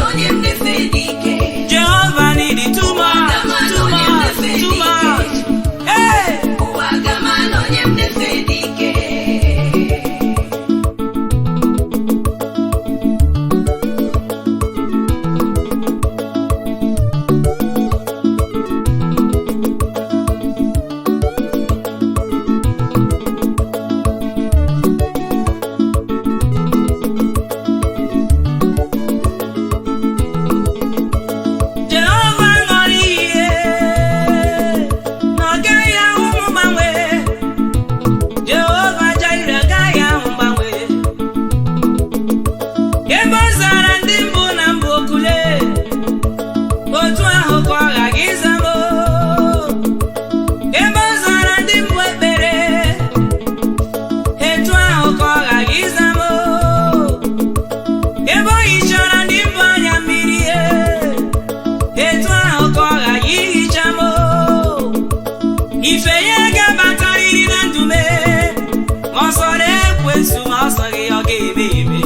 Onye otu ahụ ka ọ ghaghị ịza m ebe ọ zara ndị mbụ ekpere, etu ahụ ka ọ ghaghị ịza m ebe o hichara ndị mbụ anya mmiri, etu ahụ ka ọ ghaghị ihicha m. Ife ya ga-abatarịrị na ndụ m, ma ọ sọrọ ekwensu ma ọ sọghị ọ ga-eme eme.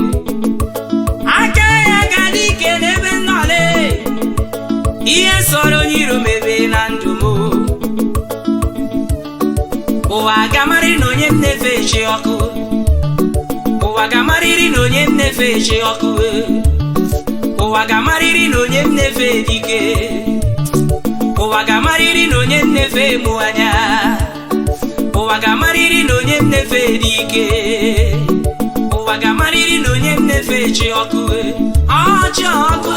Aka ya ga-adị ike n'ebe nnọle, ihe sọrọ onye iro mebe na ndụ m. Ụwa ga-amarịrị na onye m na-efe echi ọkụ, ụwa ga-amarịrị na onye m na-efe echi ọkụ, ụwa ga-amarịrị na onye m na-efe dike, ụwa ga-amarịrị na onye m na-efe emu anya, ụwa ga-amarịrị na onye m na-efe dike, ụwa ga-amarịrị na onye m na-efe echi ọkụ, ọchị ọkụ,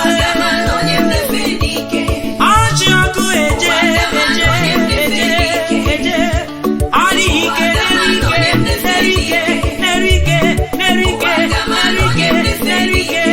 ọchị ọkụ eje eje eje eje, ọ dịghị ike n'erike n'erike n'erike n'erike n'erike.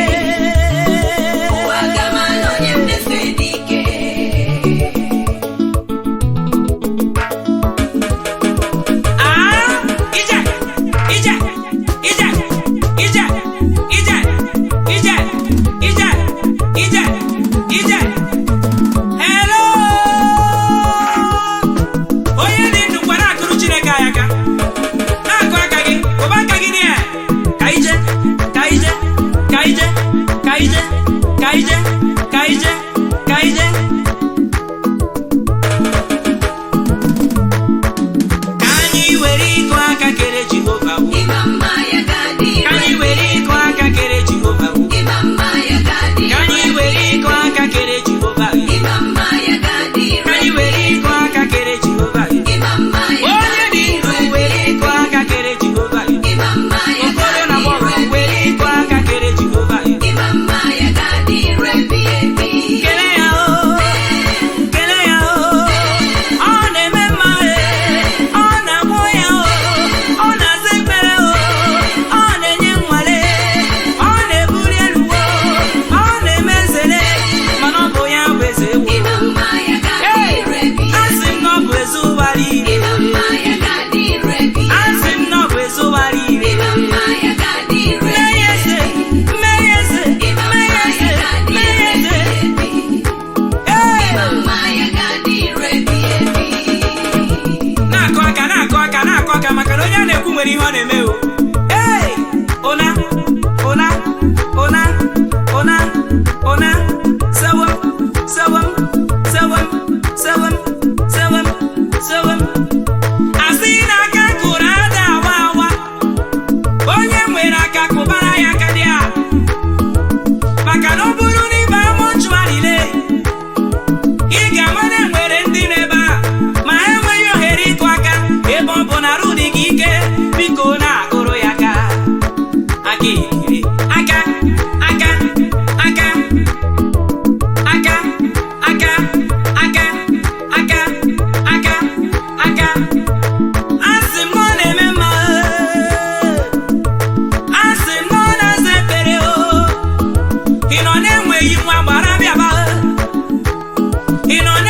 You know